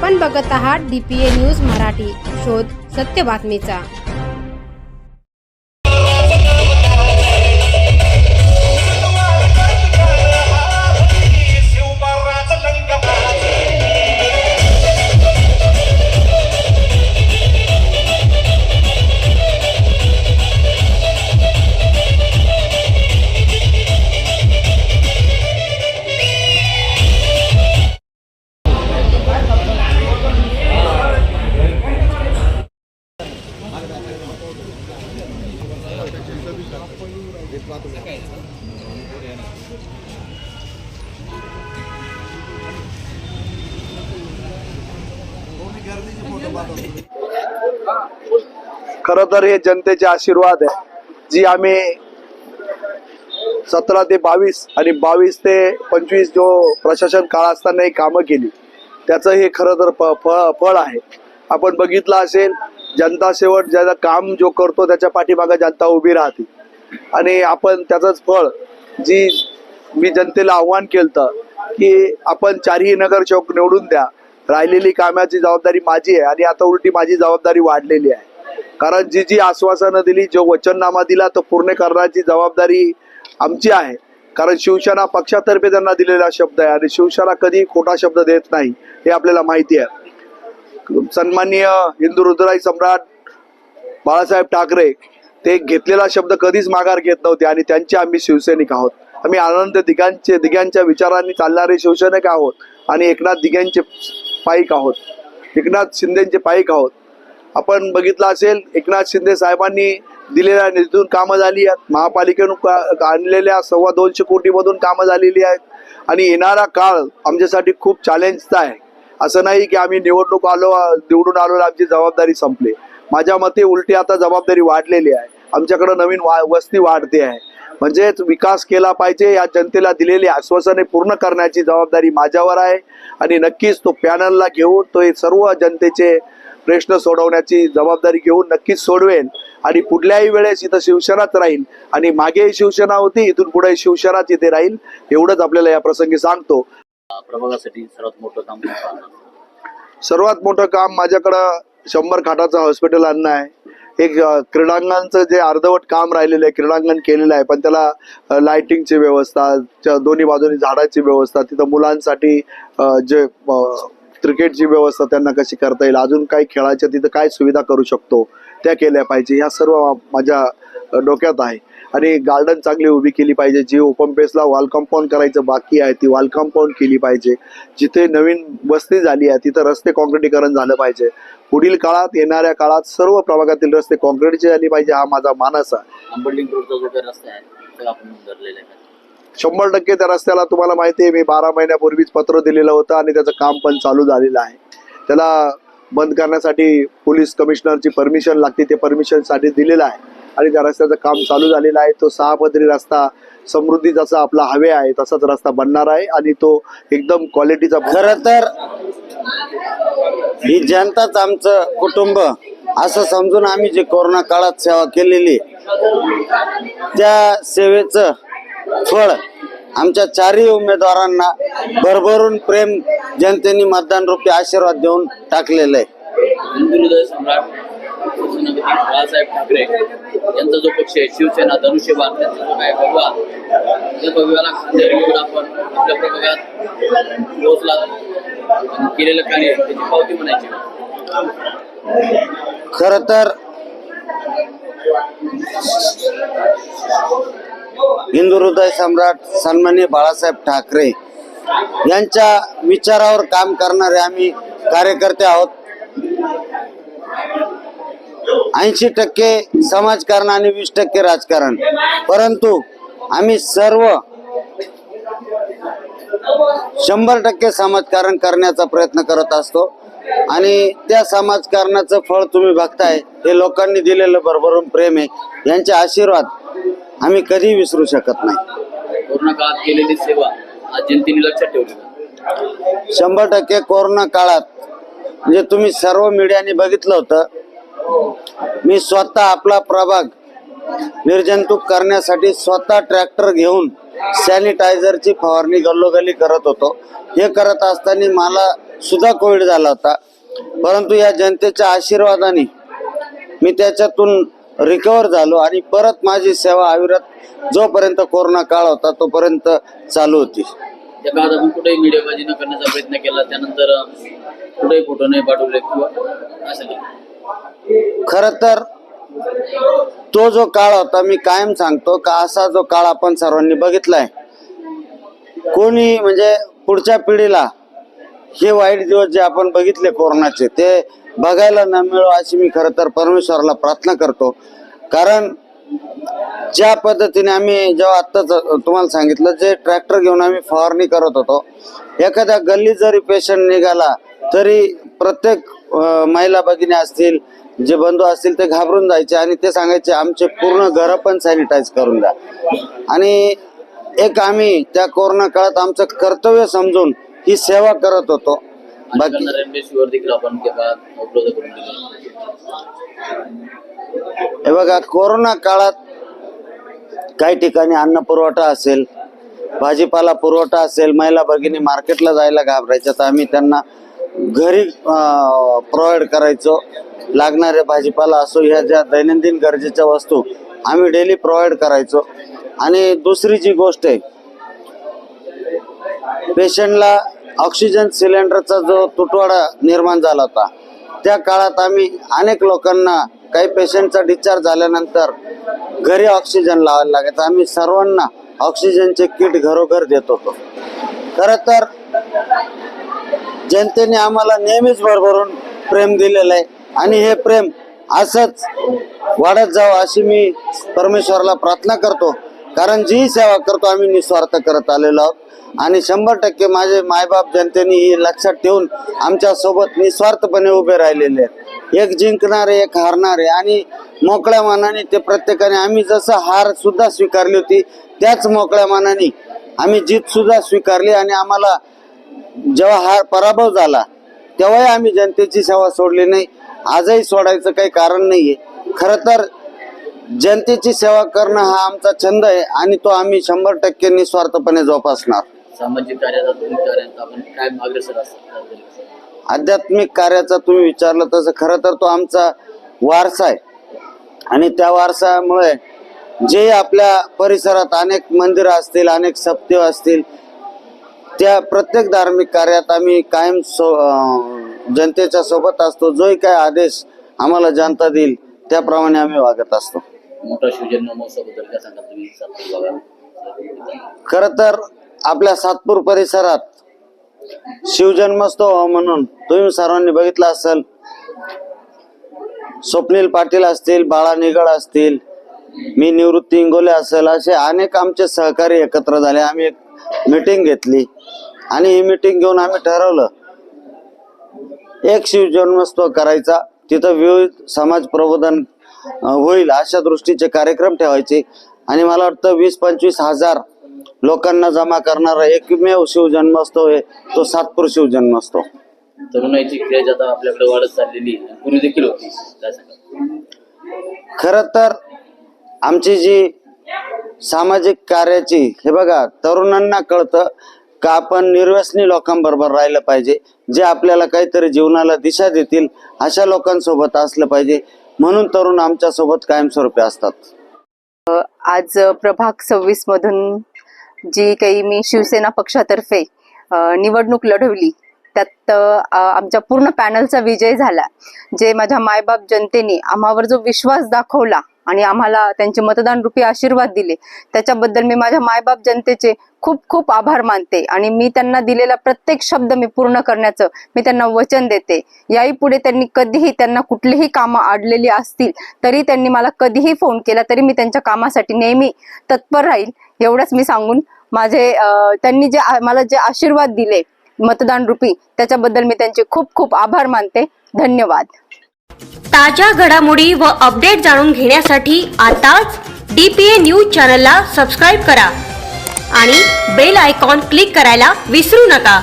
आपण बघत आहात DPA न्यूज मराठी, शोध सत्य बातमीचा। खरं तर हे जनतेचे आशीर्वाद आहे, जी आम्ही 17 ते 22 आणि 22 ते 25 जो प्रशासन काळ असताना कामं केली, त्याचं हे खरं तर फळ आहे। आपण बघितलं असेल, जनता शेवट ज्याचं काम जो करतो त्याच्या पाठीमागे जनता उभी राहते आणि आपण त्याचंच फळ, जी मी जनतेला आव्हान केलं की आपण चारही नगरसेवक निवडून द्या, राहिलेली कामाची जबाबदारी माझी आहे आणि आता उलटी माझी जबाबदारी वाढलेली आहे। कारण जी आश्वासनं दिली, जो वचननामा दिला तो पूर्ण करण्याची जबाबदारी आमची आहे। कारण शिवसेना पक्षातर्फे त्यांना दिलेला शब्द आहे आणि शिवसेना कधी खोटा शब्द देत नाही, हे आपल्याला माहिती आहे। सन्माननीय हिंदू हृदय सम्राट बाळासाहेब ठाकरे ते घेतलेला शब्द कधीच माघार घेत नव्हते आणि त्यांचे आम्ही शिवसैनिक आहोत। आम्ही आनंद दिघांच्या विचारांनी चालणारे शिवसैनिक आहोत आणि एकनाथ दिघांचे पाईक आहोत, एकनाथ शिंदेचे पाईक आहोत। आपण बघितलं असेल, एकनाथ शिंदे साहेबांनी दिलेल्या निधीतून कामं झाली आहेत, महापालिकेनं आणलेल्या 225 कोटीमधून कामं झालेली आहेत आणि येणारा काळ आमच्यासाठी खूप चॅलेंजचा आहे। असं नाही की आम्ही निवडून आलो आमची जबाबदारी संपली। माझ्या मते उलटी आता जबाबदारी वाढलेली आहे, आमच्याकडे नवीन वस्ती वाढते आहे। म्हणजेच विकास केला पाहिजे, या जनतेला दिलेली आश्वासने पूर्ण करण्याची जबाबदारी माझ्यावर आहे आणि नक्कीच तो पॅनलला घेऊन तो हे सर्व जनतेचे प्रश्न सोडवण्याची जबाबदारी घेऊन नक्कीच सोडवेन आणि पुढल्याही वेळेस इथं शिवसेनाच राहील आणि मागेही शिवसेना होती, इथून पुढे शिवसेनाच इथे राहील, एवढंच आपल्याला या प्रसंगी सांगतो। प्रभागासाठी सर्वात मोठं काम माझ्याकडं 100 खाटाचं हॉस्पिटल आणणं आहे। एक क्रीडांगणाचं जे अर्धवट काम राहिलेलं आहे, क्रीडांगण केलेलं आहे पण त्याला लाइटिंगची व्यवस्था, दोन्ही बाजूनी झाडाची व्यवस्था, तिथं मुलांसाठी जे क्रिकेटची व्यवस्था त्यांना कशी करता येईल, अजून काही खेळाच्या तिथं काय सुविधा करू शकतो त्या केल्या पाहिजे, ह्या सर्व माझ्या डोक्यात आहे। आणि गार्डन चांगली उभी केली पाहिजे, जी ओपन पेसला वॉल कंपाऊंड करायचं बाकी आहे ती वॉल कंपाऊंड केली पाहिजे। जिथे नवीन वस्ती झाली आहे तिथं रस्ते काँक्रिटीकरण झालं पाहिजे। पुढील काळात, येणाऱ्या काळात सर्व प्रभागातील रस्ते काँक्रीटचे झाले पाहिजे, हा माझा मानस आहे। अंबरलिंग रोडचा जो काही रस्ता आहे तो आपण उतरलेला आहे 100% त्या रस्त्याला तुम्हाला माहिती आहे, मी 12 महिन्यापूर्वीच पत्र दिलेलं होतं आणि त्याचं काम पण चालू झालेलं आहे। त्याला बंद करण्यासाठी पोलीस कमिशनरची परमिशन लागते, ते परमिशन साठी दिलेलं आहे आणि त्या रस्त्याचं काम चालू झालेलं आहे। तो 6 पदरी रस्ता समृद्धी जसा आपला हवे आहे तसाच रस्ता बनणार आहे आणि तो एकदम क्वालिटीचा। खरं तर ही जनताच आमचं कुटुंब असं समजून आम्ही जे कोरोना काळात सेवा केलेली, त्या सेवेचं फळ आमच्या चारही उमेदवारांना भरभरून प्रेम जनतेने मतदान रूपी आशीर्वाद देऊन टाकलेलं आहे। हिंदू हृदय सम्राट बाळासाहेब ठाकरे यांचा जो पक्ष आहे शिवसेना धनुष्यबाण, त्यांचा जो काय भगवा, त्या भगव्याला खांद्यावर घेऊन आपण आपल्या प्रभागात पोहोचला केलेलं कार्य त्याची पावती म्हणायची। खर तर हिंदू हृदय सम्राट सन्माननीय बाळासाहेब ठाकरे यांच्या विचारावर काम करणारे आम्ही कार्यकर्ते आहोत। 80% समाजकारण आणि 20% राजकारण, परंतु आम्ही सर्व 100% समाजकारण करण्याचा प्रयत्न करत असतो आणि त्या समाजकारणाचं फळ तुम्ही बघताय, हे लोकांनी दिलेलं भरभरून प्रेम आहे। यांचे आशीर्वाद आम्ही कधी विसरू शकत नाही। कोरोना काळात केलेली सेवा आज जनतेने लक्षात ठेवली। 100% कोरोना काळात म्हणजे तुम्ही सर्व मीडियाने बघितलं होतं, मी स्वतः आपला प्रभाग निर्जंतुक करण्यासाठी स्वतः ट्रॅक्टर घेऊन सॅनिटायझरची फवारणी गल्लोगल्ली करत होतो. हे करत असताना मला सुद्धा कोविड झाला होता, परंतु या जनतेच्या आशीर्वादाने मी त्याच्यातून रिकवर झालो आणि परत माझी सेवा अविरत जोपर्यंत कोरोना काळ होता तोपर्यंत चालू होती. त्या काळात आपण कुठेही मीडियाबाजी न करण्याचा प्रयत्न केला, त्यानंतर कुठेही फोटो नाही पाठवले किंवा असं नाही. खरं तर तो जो काळ होता, मी कायम सांगतो का असा जो काळ आपण सर्वांनी बघितलाय, कोणी म्हणजे पुढच्या पिढीला हे वाईट दिवस जे आपण बघितले कोरोनाचे ते बघायला न मिळो अशी मी खरं तर परमेश्वराला प्रार्थना करतो. कारण ज्या पद्धतीने आम्ही जेव्हा आत्ताच तुम्हाला सांगितलं, जे ट्रॅक्टर घेऊन आम्ही फवारणी करत होतो, एखाद्या गल्लीत जरी पेशंट निघाला तरी प्रत्येक महिला भगिनी असतील, जे बंधू असतील ते घाबरून जायचे आणि ते सांगायचे आमचे पूर्ण घर पण सॅनिटाईज करून द्या. आणि एक आम्ही त्या कोरोना काळात आमचं कर्तव्य समजून ही सेवा करत होतो. बाकी रेमडेसिवीर देखील आपण उपलब्ध करून दिले. हे बघा, कोरोना काळात काही ठिकाणी अन्न पुरवठा असेल, भाजीपाला पुरवठा असेल, महिला भगिनी मार्केटला जायला घाबरायच्या, तर आम्ही त्यांना घरी प्रोव्हाइड करायचो. लागणारे भाजीपाला असो, ह्या ज्या दैनंदिन गरजेच्या वस्तू आम्ही डेली प्रोव्हाइड करायचो. आणि दुसरी जी गोष्ट आहे, पेशंटला ऑक्सिजन सिलेंडरचा जो तुटवडा निर्माण झाला होता, त्या काळात आम्ही अनेक लोकांना, काही पेशंटचा डिस्चार्ज झाल्यानंतर घरी ऑक्सिजन लावायला लागायचं. आम्ही सर्वांना ऑक्सिजनचे किट घरोघर देत होतो. खरं तर जनतेने आम्हाला नेहमीच भरभरून प्रेम दिलेलं आहे आणि हे प्रेम असंच वाढत जावं अशी मी परमेश्वराला प्रार्थना करतो. कारण जी सेवा करतो आम्ही निस्वार्थ करत आलेलो आहोत आणि 100% माझे मायबाप जनतेने ही लक्षात ठेवून आमच्या सोबत निस्वार्थपणे उभे राहिलेले आहेत. एक जिंकणारे, एक हारणारे आणि मोकळ्या मनाने ते प्रत्येकाने, आम्ही जसं हार सुद्धा स्वीकारली होती त्याच मोकळ्या मनाने आम्ही जीत सुद्धा स्वीकारली. आणि आम्हाला जेव्हा हा पराभव झाला तेव्हाही आम्ही जनतेची सेवा सोडली नाही, आजही सोडायचं काही कारण नाहीये. खरं तर जनतेची सेवा करणं हा आमचा छंद आहे आणि तो आम्ही 100% निस्वार्थपणे जोपासणार. सामाजिक कार्याचा आपण काय अग्रेसर असतात? आध्यात्मिक कार्याचा तुम्ही विचारलं तसं खरं तर तो आमचा वारसा आहे आणि त्या वारसामुळे जे आपल्या परिसरात अनेक मंदिरं असतील, अनेक सप्ते असतील, त्या प्रत्येक धार्मिक कार्यात आम्ही कायम जनतेच्या सोबत असतो. जोही काय आदेश आम्हाला जनता देईल त्याप्रमाणे आम्ही वागत असतो. मोठा शिवजन्म महोत्सवाबद्दल काय सांगा तुम्ही? खरं तर आपल्या सातपूर परिसरात शिवजन्मोत्सव म्हणून तुम्ही सर्वांनी बघितलं असेल, स्वप्नील पाटील असतील, बाळा निगड असतील, मी निवृत्ती इंगोले असेल, असे अनेक आमचे सहकारी एकत्र झाले. आम्ही एक मीटिंग घेतली आणि ही मीटिंग घेऊन आम्ही ठरवलं एक शिवजन्मोत्सव करायचा, तिथं विविध समाज प्रबोधन होईल अशा दृष्टीचे कार्यक्रम ठेवायचे. आणि मला वाटतं 20-25 हजार लोकांना जमा करणारा एकमेव शिवजन्मोत्सव आहे तो सातपूर शिवजन्मोत्सव. तरुणाईची क्रेज आता आपल्याकडे वाढत चाललेली, पूर्वी देखील होती, काय सांगा? खरं तर आमची जी सामाजिक कार्याची, हे बघा, तरुणांना कळतं का आपण निर्व्यसनी लोकांबरोबर राहिलं पाहिजे, जे आपल्याला काहीतरी जीवनाला दिशा देतील अशा लोकांसोबत असलं पाहिजे, म्हणून तरुण आमच्या सोबत कायमस्वरूपी असतात. आज प्रभाग 26 मधून जी काही मी शिवसेना पक्षातर्फे निवडणूक लढवली त्यात आमच्या पूर्ण पॅनलचा विजय झाला. जे माझ्या मायबाप जनतेने आम्हावर जो विश्वास दाखवला आणि आम्हाला त्यांचे मतदान रूपी आशीर्वाद दिले त्याच्याबद्दल मी माझ्या मायबाप जनतेचे खूप खूप आभार मानते आणि मी त्यांना दिलेला प्रत्येक शब्द मी पूर्ण करण्याचं मी त्यांना वचन देते. याही पुढे त्यांनी कधीही, त्यांना कुठलीही कामं अडलेली असतील तरी त्यांनी मला कधीही फोन केला तरी मी त्यांच्या कामासाठी नेहमी तत्पर राहील, एवढंच मी सांगून माझे त्यांनी जे मला जे आशीर्वाद दिले मतदान रूपी त्याच्याबद्दल मी त्यांचे खूप खूप आभार मानते. धन्यवाद. ताज्या घडामोडी व अपडेट जाणून घेण्यासाठी आताच DPA न्यूज चॅनलला सबस्क्राईब करा आणि बेल आयकॉन क्लिक करायला विसरू नका.